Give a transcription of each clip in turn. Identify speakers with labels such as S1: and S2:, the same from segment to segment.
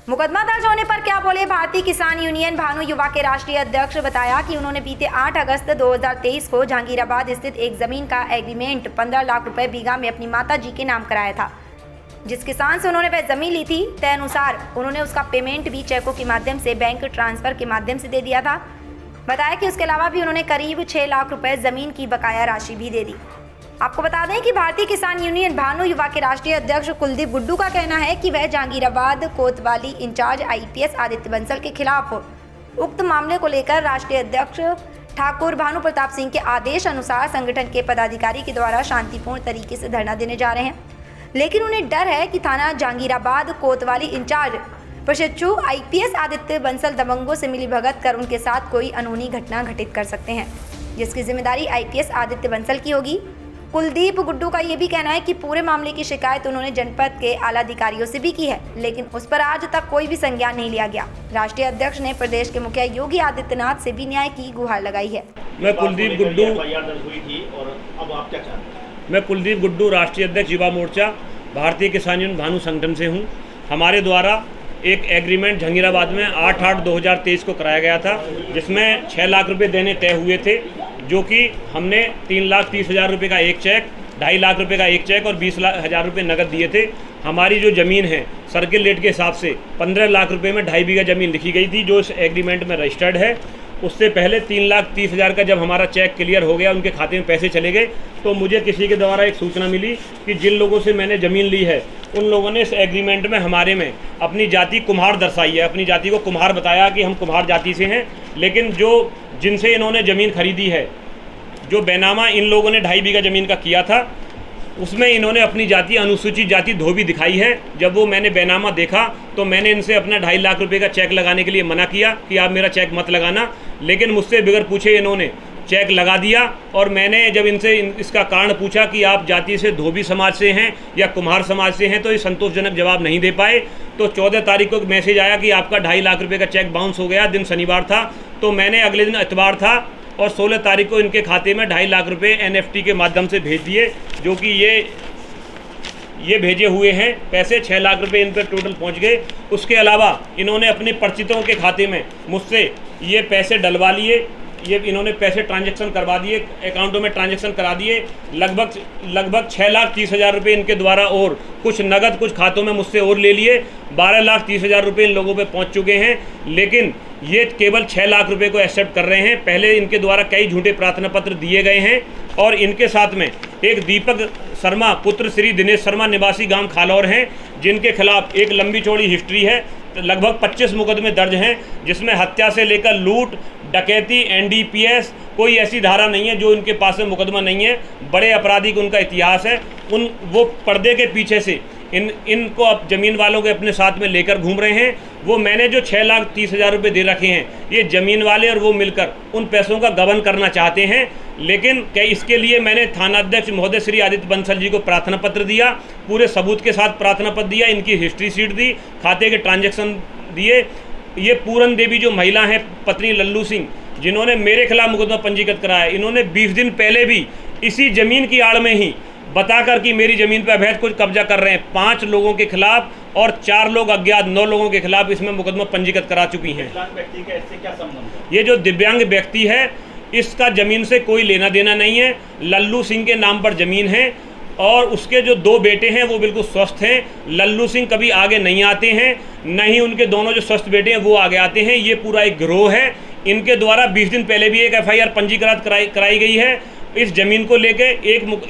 S1: मुकदमा दर्ज होने पर क्या बोले भारतीय किसान यूनियन भानु युवा के राष्ट्रीय अध्यक्ष। बताया कि उन्होंने बीते 8 अगस्त 2023 को जहांगीराबाद स्थित एक जमीन का एग्रीमेंट 15 लाख रुपए बीघा में अपनी माता जी के नाम कराया था। जिस किसान से उन्होंने वह जमीन ली थी, तय अनुसार उन्होंने उसका पेमेंट भी चेकों के माध्यम से बैंक ट्रांसफर के माध्यम से दे दिया था। बताया कि उसके अलावा भी उन्होंने करीब 6 लाख रुपए जमीन की बकाया राशि भी दे दी। आपको बता दें कि भारतीय किसान यूनियन भानु युवा के राष्ट्रीय अध्यक्ष कुलदीप गुड्डू का कहना है कि वह जहांगीराबाद कोतवाली इंचार्ज IPS आदित्य बंसल के खिलाफ उक्त मामले को लेकर राष्ट्रीय अध्यक्ष ठाकुर भानु प्रताप सिंह के आदेश अनुसार संगठन के पदाधिकारी के द्वारा शांतिपूर्ण तरीके से धरना देने जा रहे हैं, लेकिन उन्हें डर है कि थाना जहांगीराबाद कोतवाली इंचार्ज प्रशिक्षु IPS आदित्य बंसल दबंगों से मिलीभगत कर उनके साथ कोई अनहोनी घटना घटित कर सकते हैं, जिसकी जिम्मेदारी IPS आदित्य बंसल की होगी। कुलदीप गुड्डू का ये भी कहना है कि पूरे मामले की शिकायत उन्होंने जनपद के आला अधिकारियों से भी की है, लेकिन उस पर आज तक कोई भी संज्ञान नहीं लिया गया। राष्ट्रीय अध्यक्ष ने प्रदेश के मुखिया योगी आदित्यनाथ से भी न्याय की गुहार लगाई है।
S2: मैं कुलदीप गुड्डू राष्ट्रीय अध्यक्ष युवा मोर्चा भारतीय किसान यूनियन भानु संगठन से हूँ। हमारे द्वारा एक एग्रीमेंट जहांगीराबाद में 8/8/2023 को कराया गया था, जिसमें 6 लाख रुपए देने तय हुए थे, जो कि हमने 3,30,000 रुपये का एक चेक, 2.5 लाख रुपए का एक चेक और 20,000 रुपये नकद दिए थे। हमारी जो ज़मीन है सर्किल रेट के हिसाब से 15 लाख रुपए में 2.5 बीघा ज़मीन लिखी गई थी, जो इस एग्रीमेंट में रजिस्टर्ड है। उससे पहले 3,30,000 का जब हमारा चेक क्लियर हो गया, उनके खाते में पैसे चले गए, तो मुझे किसी के द्वारा एक सूचना मिली कि जिन लोगों से मैंने ज़मीन ली है उन लोगों ने इस एग्रीमेंट में हमारे में अपनी जाति कुम्हार दर्शाई है, अपनी जाति को कुम्हार बताया कि हम कुम्हार जाति से हैं। लेकिन जिनसे इन्होंने ज़मीन खरीदी है, जो बैनामा इन लोगों ने 2.5 बीघा ज़मीन का किया था, उसमें इन्होंने अपनी जाति अनुसूचित जाति धोबी दिखाई है। जब वो मैंने बैनामा देखा तो मैंने इनसे अपना 2.5 लाख रुपए का चेक लगाने के लिए मना किया कि आप मेरा चेक मत लगाना, लेकिन मुझसे बगैर पूछे इन्होंने चेक लगा दिया। और मैंने जब इनसे इसका कारण पूछा कि आप जाति से धोबी समाज से हैं या कुम्हार समाज से हैं, तो ये संतोषजनक जवाब नहीं दे पाए। तो 14 तारीख को मैसेज आया कि आपका 2.5 लाख रुपये का चेक बाउंस हो गया। दिन शनिवार था, तो मैंने अगले दिन इतवार था और 16 तारीख को इनके खाते में 2.5 लाख रुपए NFT के माध्यम से भेज दिए, जो कि ये भेजे हुए हैं पैसे। 6 लाख रुपए इन पर टोटल पहुंच गए। उसके अलावा इन्होंने अपने परिचितों के खाते में मुझसे ये पैसे डलवा लिए, ये इन्होंने पैसे ट्रांजैक्शन करवा दिए, अकाउंटों में ट्रांजैक्शन करा दिए। लगभग 6,30,000 रुपये इनके द्वारा और कुछ नगद कुछ खातों में मुझसे और ले लिए। 12,30,000 रुपये इन लोगों पे पहुंच चुके हैं, लेकिन ये केवल 6 लाख रुपए को एक्सेप्ट कर रहे हैं। पहले इनके द्वारा कई झूठे प्रार्थना पत्र दिए गए हैं और इनके साथ में एक दीपक शर्मा पुत्र श्री दिनेश शर्मा निवासी गांव खालौर हैं, जिनके खिलाफ एक लंबी चौड़ी हिस्ट्री है। लगभग 25 मुकदमे दर्ज हैं, जिसमें हत्या से लेकर लूट, डकैती, NDPS, कोई ऐसी धारा नहीं है जो इनके पास में मुकदमा नहीं है। बड़े अपराधी उनका इतिहास है। वो पर्दे के पीछे से इनको अब ज़मीन वालों के अपने साथ में लेकर घूम रहे हैं। वो मैंने जो 6,30,000 रुपये दे रखे हैं, ये ज़मीन वाले और वो मिलकर उन पैसों का गबन करना चाहते हैं। लेकिन क्या इसके लिए मैंने थानाध्यक्ष महोदय श्री आदित्य बंसल जी को प्रार्थना पत्र दिया, पूरे सबूत के साथ प्रार्थना पत्र दिया, इनकी हिस्ट्री शीट दी, खाते के ट्रांजैक्शन दिए। ये पूरन देवी जो महिला हैं, पत्नी लल्लू सिंह, जिन्होंने मेरे खिलाफ मुकदमा पंजीकृत कराया, इन्होंने 20 दिन पहले भी इसी ज़मीन की आड़ में ही बताकर कि मेरी ज़मीन पर अवैध कुछ कब्जा कर रहे हैं, 5 लोगों के खिलाफ और 4 लोग अज्ञात 9 लोगों के खिलाफ इसमें मुकदमा पंजीकृत करा चुकी हैं।
S3: व्यक्ति का इससे क्या संबंध है?
S2: ये जो दिव्यांग व्यक्ति है, इसका ज़मीन से कोई लेना देना नहीं है। लल्लू सिंह के नाम पर ज़मीन है और उसके जो 2 बेटे हैं वो बिल्कुल स्वस्थ हैं। लल्लू सिंह कभी आगे नहीं आते हैं, न ही उनके दोनों जो स्वस्थ बेटे हैं वो आगे आते हैं। ये पूरा एक गिरोह है। इनके द्वारा 20 दिन पहले भी एक FIR पंजीकृत कराई गई है इस ज़मीन को लेके।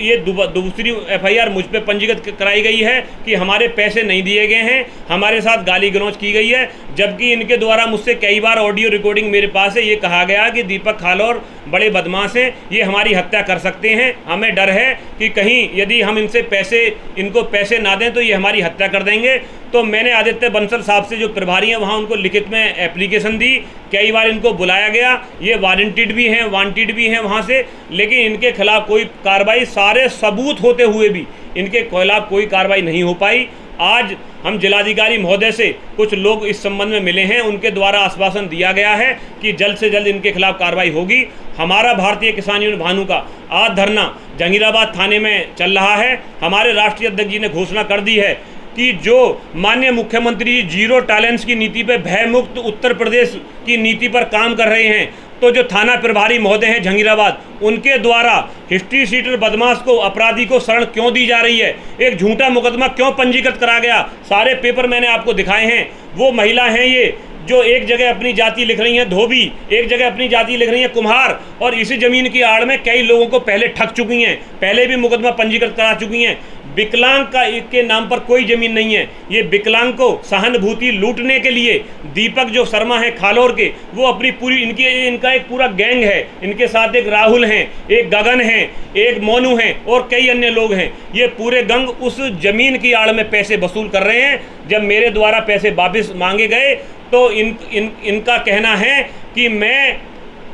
S2: ये दूसरी FIR मुझ पे पंजीकृत कराई गई है कि हमारे पैसे नहीं दिए गए हैं, हमारे साथ गाली गलौज की गई है। जबकि इनके द्वारा मुझसे कई बार ऑडियो रिकॉर्डिंग मेरे पास है, ये कहा गया कि दीपक खालौर बड़े बदमाश हैं, ये हमारी हत्या कर सकते हैं। हमें डर है कि कहीं यदि हम इनको पैसे ना दें तो ये हमारी हत्या कर देंगे। तो मैंने आदित्य बंसल साहब से जो प्रभारी हैं वहाँ उनको लिखित में एप्लीकेशन दी, कई बार इनको बुलाया गया, ये वारंटेड भी हैं, वांटेड भी हैं वहाँ से, लेकिन इनके खिलाफ कोई कार्रवाई, सारे सबूत होते हुए भी इनके खिलाफ कोई कार्रवाई नहीं हो पाई। आज हम जिलाधिकारी महोदय से कुछ लोग इस संबंध में मिले हैं, उनके द्वारा आश्वासन दिया गया है कि जल्द से जल्द इनके खिलाफ कार्रवाई होगी। हमारा भारतीय किसान यूनियन भानु का आज धरना जहांगीराबाद थाने में चल रहा है। हमारे राष्ट्रीय अध्यक्ष जी ने घोषणा कर दी है कि जो माननीय मुख्यमंत्री जीरो टॉलरेंस की नीति पे भयमुक्त उत्तर प्रदेश की नीति पर काम कर रहे हैं, तो जो थाना प्रभारी महोदय हैं जहांगीराबाद, उनके द्वारा हिस्ट्री शीटर बदमाश को, अपराधी को शरण क्यों दी जा रही है, एक झूठा मुकदमा क्यों पंजीकृत करा गया, सारे पेपर मैंने आपको दिखाए हैं। वो महिला हैं ये जो एक जगह अपनी जाति लिख रही हैं धोबी, एक जगह अपनी जाति लिख रही हैं कुम्हार, और इसी जमीन की आड़ में कई लोगों को पहले ठग चुकी हैं, पहले भी मुकदमा पंजीकृत करा चुकी हैं। विकलांग का के नाम पर कोई जमीन नहीं है। ये विकलांग को सहानुभूति लूटने के लिए दीपक जो शर्मा है खालौर के, वो अपनी पूरी इनका एक पूरा गैंग है, इनके साथ एक राहुल हैं, एक गगन हैं, एक मोनू हैं और कई अन्य लोग हैं। ये पूरे गंग उस जमीन की आड़ में पैसे वसूल कर रहे हैं। जब मेरे द्वारा पैसे वापस मांगे गए तो इनका कहना है कि मैं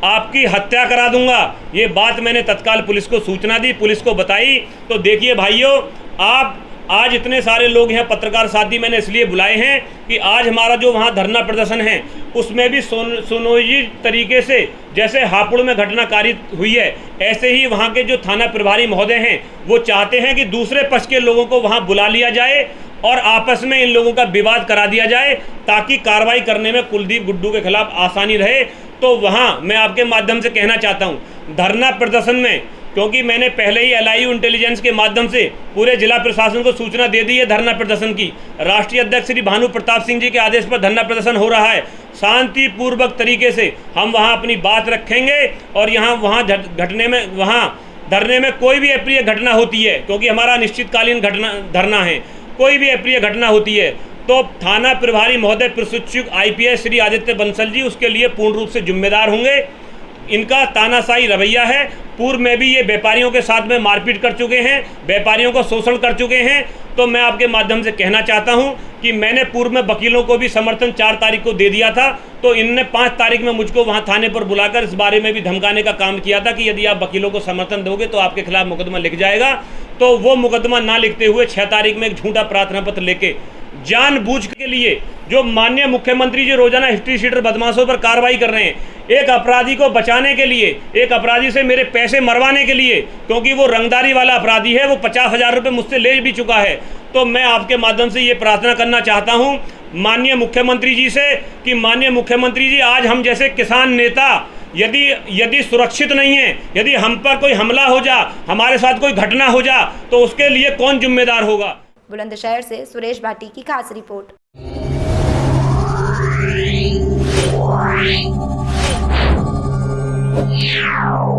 S2: आपकी हत्या करा दूंगा। ये बात मैंने तत्काल पुलिस को सूचना दी, पुलिस को बताई। तो देखिए भाइयों, आप आज इतने सारे लोग हैं, पत्रकार साथी मैंने इसलिए बुलाए हैं कि आज हमारा जो वहाँ धरना प्रदर्शन है उसमें भी सुनियोजित तरीके से, जैसे हापुड़ में घटना कारित हुई है, ऐसे ही वहाँ के जो थाना प्रभारी महोदय हैं वो चाहते हैं कि दूसरे पक्ष के लोगों को वहाँ बुला लिया जाए और आपस में इन लोगों का विवाद करा दिया जाए, ताकि कार्रवाई करने में कुलदीप गुड्डू के खिलाफ आसानी रहे। तो वहाँ मैं आपके माध्यम से कहना चाहता हूँ, धरना प्रदर्शन में, क्योंकि मैंने पहले ही LIU इंटेलिजेंस के माध्यम से पूरे जिला प्रशासन को सूचना दे दी है धरना प्रदर्शन की। राष्ट्रीय अध्यक्ष श्री भानु प्रताप सिंह जी के आदेश पर धरना प्रदर्शन हो रहा है। शांतिपूर्वक तरीके से हम वहाँ अपनी बात रखेंगे और वहाँ धरने में कोई भी अप्रिय घटना होती है, क्योंकि हमारा अनिश्चितकालीन धरना है, कोई भी अप्रिय घटना होती है तो थाना प्रभारी महोदय प्रशिक्षुक IPS श्री आदित्य बंसल जी उसके लिए पूर्ण रूप से जिम्मेदार होंगे। इनका तानाशाही रवैया है। पूर्व में भी ये व्यापारियों के साथ में मारपीट कर चुके हैं, व्यापारियों को शोषण कर चुके हैं। तो मैं आपके माध्यम से कहना चाहता हूं कि मैंने पूर्व में वकीलों को भी समर्थन 4 तारीख को दे दिया था, तो इनने 5 तारीख में मुझको वहां थाने पर बुलाकर इस बारे में भी धमकाने का काम किया था कि यदि आप वकीलों को समर्थन दोगे तो आपके खिलाफ मुकदमा लिख जाएगा। तो वो मुकदमा ना लिखते हुए 6 तारीख में एक झूठा प्रार्थना पत्र लेके जानबूझ के लिए जो माननीय मुख्यमंत्री जी रोजाना हिस्ट्री शीटर बदमाशों पर कार्रवाई कर रहे हैं, एक अपराधी को बचाने के लिए, एक अपराधी से मेरे पैसे मरवाने के लिए, क्योंकि वो रंगदारी वाला अपराधी है, वो 50,000 रुपये मुझसे ले भी चुका है। तो मैं आपके माध्यम से ये प्रार्थना करना चाहता हूँ माननीय मुख्यमंत्री जी से कि माननीय मुख्यमंत्री जी, आज हम जैसे किसान नेता यदि सुरक्षित नहीं है, यदि हम पर कोई हमला हो जा, हमारे साथ कोई घटना हो जा, तो उसके लिए कौन जिम्मेदार होगा।
S1: बुलंदशहर से सुरेश भाटी की खास रिपोर्ट।
S4: Wow.